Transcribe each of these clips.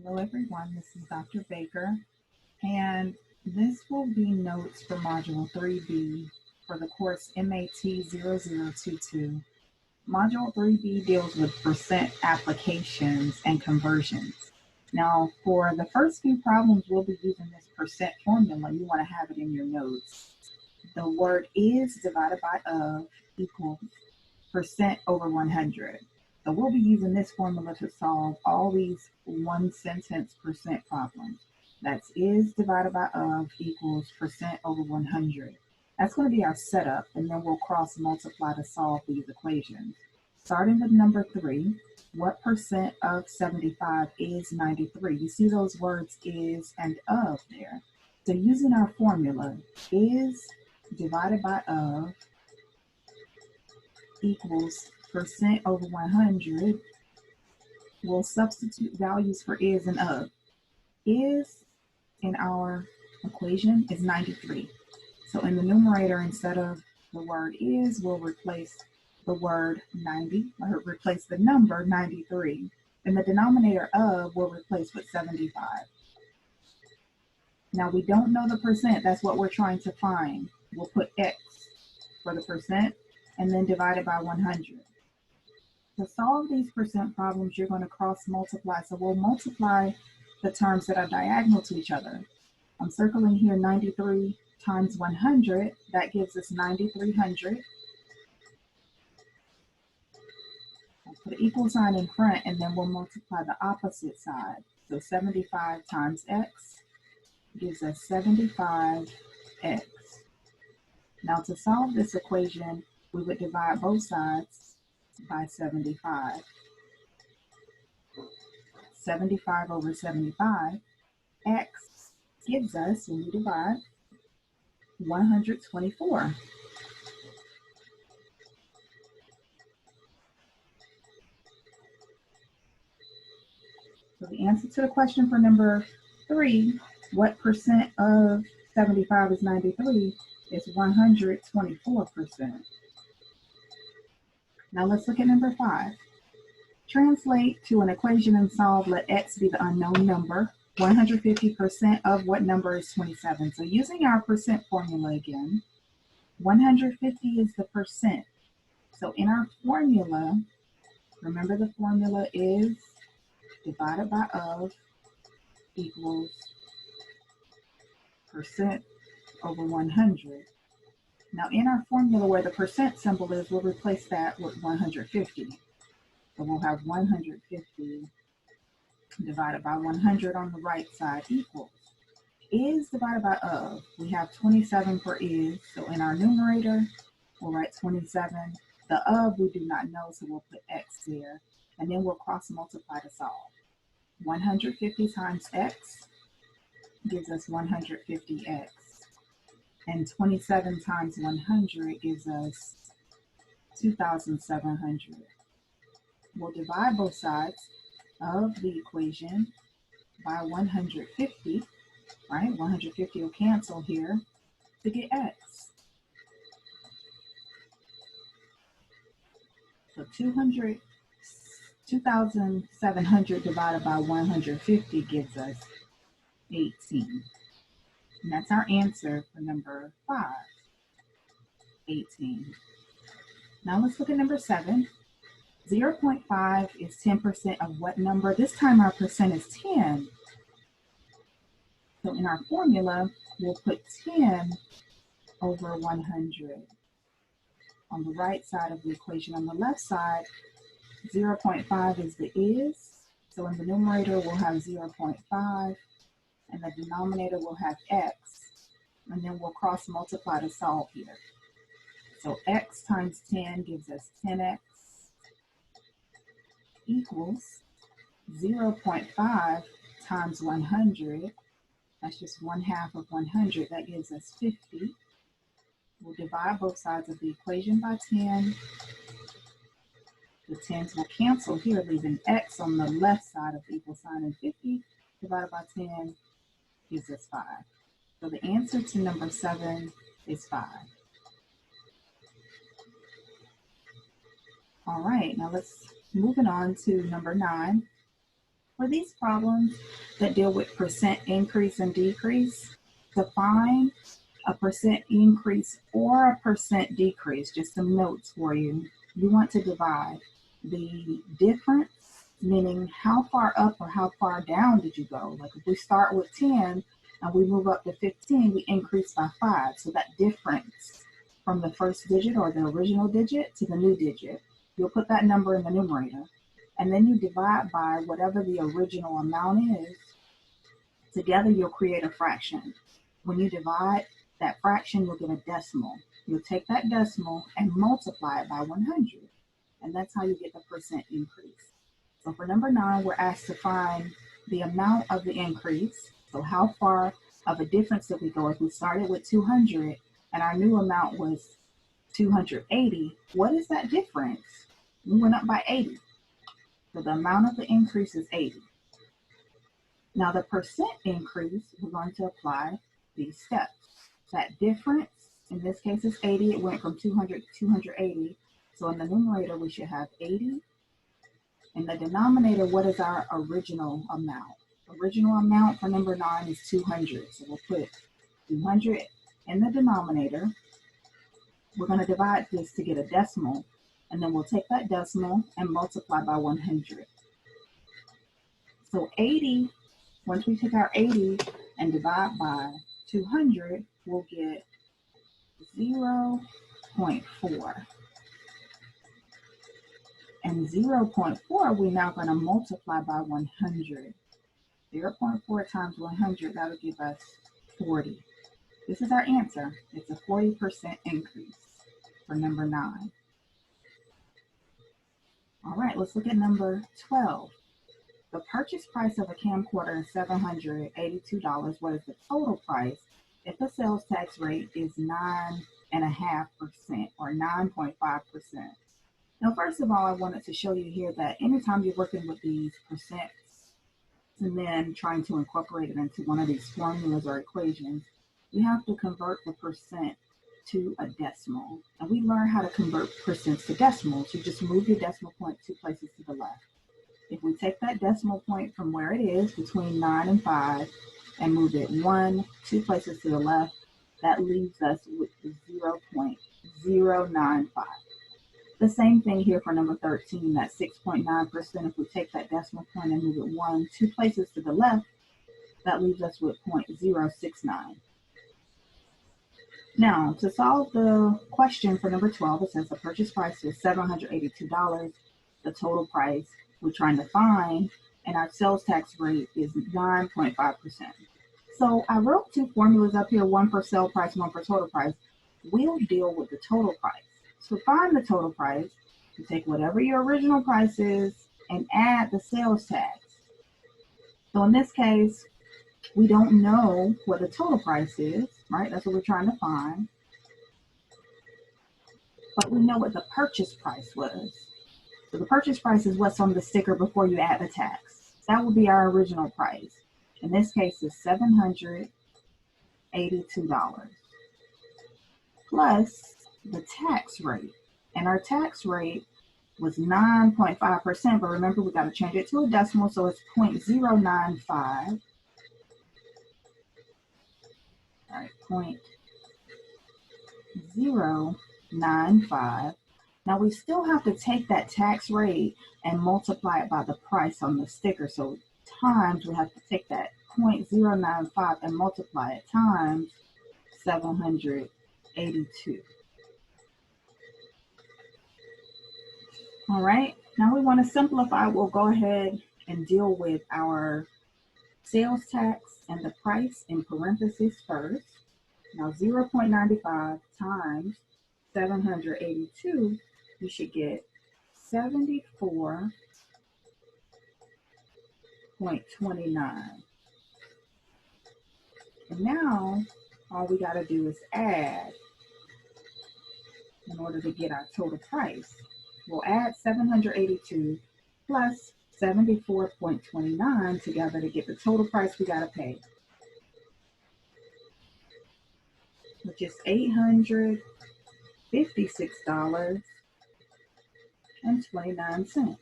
Hello everyone, this is Dr. Baker, and this will be notes for Module 3B for the course MAT0022. Module 3B deals with percent applications and conversions. Now, for the first few problems, we'll be using this percent formula. You want to have it in your notes. The word is divided by of equals percent over 100. So we'll be using this formula to solve all these one sentence percent problems. That's is divided by of equals percent over 100. That's going to be our setup, and then we'll cross multiply to solve these equations. Starting with number 3, what percent of 75 is 93? You see those words is and of there. So using our formula, is divided by of equals percent over 100, we'll substitute values for is and of. Is in our equation is 93. So in the numerator, instead of the word is, we'll replace the word 90, or replace the number 93. And the denominator of will replace with 75. Now we don't know the percent, that's what we're trying to find. We'll put X for the percent and then divide it by 100. To solve these percent problems, you're going to cross multiply. So we'll multiply the terms that are diagonal to each other. I'm circling here 93 times 100. That gives us 9,300. I'll put an equal sign in front, and then we'll multiply the opposite side. So 75 times X gives us 75X. Now to solve this equation, we would divide both sides by 75. 75 over 75, X gives us, when we divide, 124. So the answer to the question for number 3, what percent of 75 is 93, is 124%. Now let's look at number 5. Translate to an equation and solve. Let X be the unknown number. 150% of what number is 27? So using our percent formula again, 150 is the percent. So in our formula, remember the formula is divided by of equals percent over 100. Now in our formula where the percent symbol is, we'll replace that with 150. So we'll have 150 divided by 100 on the right side equals. Is divided by of. We have 27 for is, so in our numerator, we'll write 27. The of we do not know, so we'll put X there, and then we'll cross multiply to solve. 150 times X gives us 150X. And 27 times 100 gives us 2,700. We'll divide both sides of the equation by 150, right? 150 will cancel here to get X. So 2,700 divided by 150 gives us 18. And that's our answer for number 5, 18. Now let's look at number 7. 0.5 is 10% of what number? This time our percent is 10. So in our formula, we'll put 10 over 100 on the right side of the equation. On the left side, 0.5 is the is. So in the numerator, we'll have 0.5, and the denominator will have X. And then we'll cross multiply to solve here. So X times 10 gives us 10X equals 0.5 times 100. That's just 1/2 of 100. That gives us 50. We'll divide both sides of the equation by 10. The 10s will cancel here, leaving X on the left side of the equal sign, and 50 divided by 10 gives us 5. So the answer to number 7 is 5. All right, now let's move on to number 9. For these problems that deal with percent increase and decrease, to find a percent increase or a percent decrease, just some notes for you, you want to divide the difference, meaning how far up or how far down did you go. Like if we start with 10 and we move up to 15, we increase by 5. So that difference from the first digit or the original digit to the new digit, you'll put that number in the numerator. And then you divide by whatever the original amount is. Together, you'll create a fraction. When you divide that fraction, you'll get a decimal. You'll take that decimal and multiply it by 100. And that's how you get the percent increase. So for number 9, we're asked to find the amount of the increase. So how far of a difference did we go? If we started with 200 and our new amount was 280, what is that difference? We went up by 80. So the amount of the increase is 80. Now the percent increase, we're going to apply these steps. That difference, in this case is 80. It went from 200 to 280. So in the numerator, we should have 80. In the denominator, what is our original amount? Original amount for number 9 is 200. So we'll put 200 in the denominator. We're going to divide this to get a decimal. And then we'll take that decimal and multiply by 100. So 80, once we take our 80 and divide by 200, we'll get 0.4. And 0.4, we're now going to multiply by 100. 0.4 times 100, that will give us 40. This is our answer. It's a 40% increase for number 9. All right, let's look at number 12. The purchase price of a camcorder is $782. What is the total price if the sales tax rate is 9.5% or 9.5%? Now, first of all, I wanted to show you here that anytime you're working with these percents and then trying to incorporate it into one of these formulas or equations, you have to convert the percent to a decimal. And we learn how to convert percents to decimals. You just move your decimal point 2 places to the left. If we take that decimal point from where it is between 9 and 5 and move it 1, 2 places to the left, that leaves us with 0.095. The same thing here for number 13, that's 6.9%. If we take that decimal point and move it 1, 2 places to the left, that leaves us with 0.069. Now, to solve the question for number 12, it says the purchase price is $782. The total price we're trying to find, and our sales tax rate is 9.5%. So I wrote 2 formulas up here, one for sale price, one for total price. We'll deal with the total price. To find the total price, you take whatever your original price is and add the sales tax. So in this case, we don't know what the total price is, right? That's what we're trying to find. But we know what the purchase price was. So the purchase price is what's on the sticker before you add the tax. That will be our original price. In this case, it's $782 plus the tax rate. And our tax rate was 9.5%, but remember we got to change it to a decimal, so it's 0.095. All right, 0.095. Now we still have to take that tax rate and multiply it by the price on the sticker. So times, we have to take that 0.095 and multiply it times 782. All right, now we want to simplify. We'll go ahead and deal with our sales tax and the price in parentheses first. Now 0.95 times 782, you should get 74.29. And now all we got to do is add in order to get our total price. We'll add 782 plus 74.29 together to get the total price we got to pay, which is $856.29.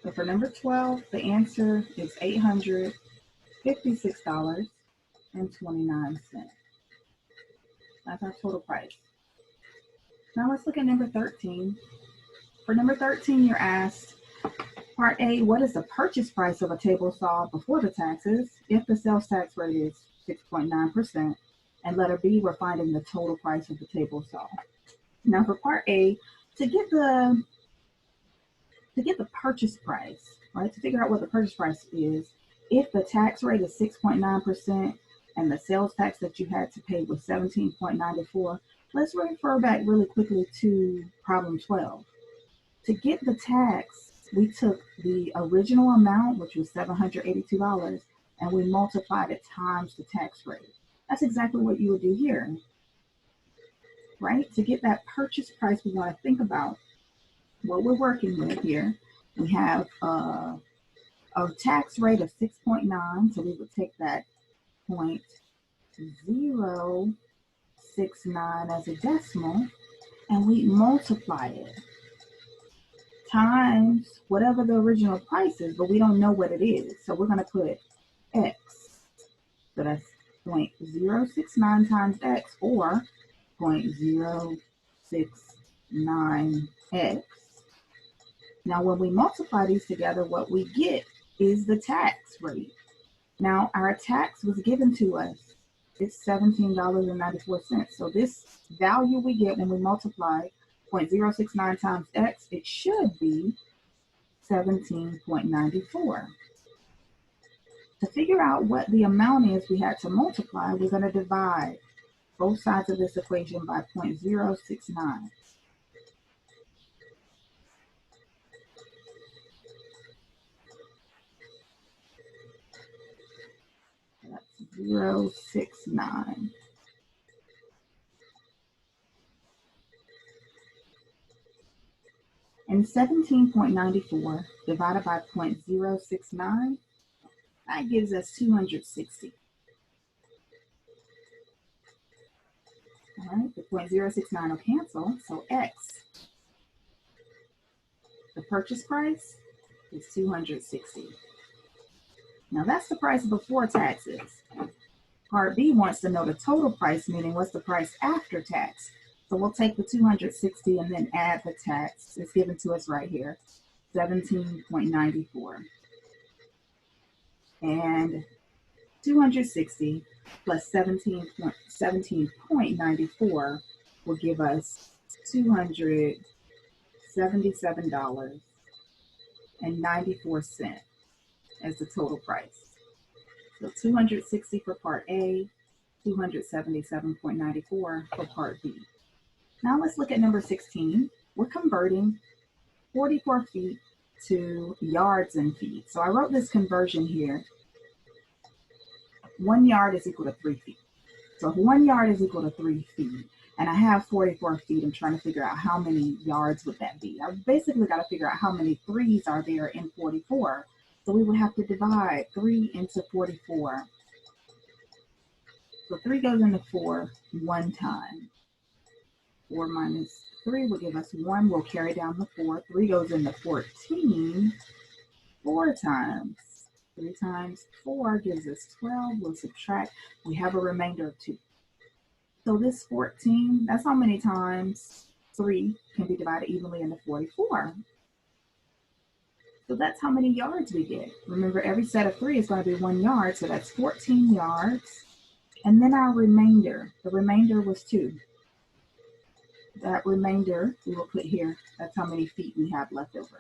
So for number 12, the answer is $856.29. That's our total price. Now let's look at number 13. For number 13, you're asked, Part A, what is the purchase price of a table saw before the taxes if the sales tax rate is 6.9%? And letter B, we're finding the total price of the table saw. Now for Part A, to get the purchase price, right, to figure out what the purchase price is, if the tax rate is 6.9% and the sales tax that you had to pay was 17.94, let's refer back really quickly to problem 12. To get the tax, we took the original amount, which was $782, and we multiplied it times the tax rate. That's exactly what you would do here, right? To get that purchase price, we want to think about what we're working with here. We have a tax rate of 6.9, so we would take that 0.069 as a decimal, and we multiply it times whatever the original price is, but we don't know what it is. So we're going to put X. So that's 0.069 times X, or 0.069X. Now, when we multiply these together, what we get is the tax rate. Now, our tax was given to us. It's $17.94. So this value we get when we multiply 0.069 times X, it should be 17.94. To figure out what the amount is we had to multiply, we're going to divide both sides of this equation by 0.069. That's 0.069. And 17.94 divided by 0.069, that gives us 260. All right, the 0.069 will cancel, so X, the purchase price, is 260. Now that's the price before taxes. Part B wants to know the total price, meaning what's the price after tax. So we'll take the 260 and then add the tax. It's given to us right here, 17.94. And 260 plus 17.94 will give us $277.94 as the total price. So 260 for Part A, 277.94 for Part B. Now let's look at number 16. We're converting 44 feet to yards and feet. So I wrote this conversion here. 1 yard is equal to 3 feet. So if 1 yard is equal to 3 feet, and I have 44 feet, I'm trying to figure out how many yards would that be. I've basically got to figure out how many threes are there in 44. So we would have to divide 3 into 44. So 3 goes into 4 one time. 4 minus 3 will give us 1. We'll carry down the 4. 3 goes into 14 4 times. 3 times 4 gives us 12. We'll subtract. We have a remainder of 2. So this 14, that's how many times 3 can be divided evenly into 44. So that's how many yards we get. Remember, every set of 3 is going to be 1 yard, so that's 14 yards. And then our remainder, the remainder was 2. That remainder we will put here. That's how many feet we have left over.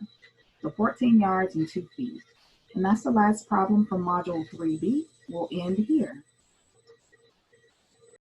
So 14 yards and 2 feet. And that's the last problem from Module 3B. We'll end here.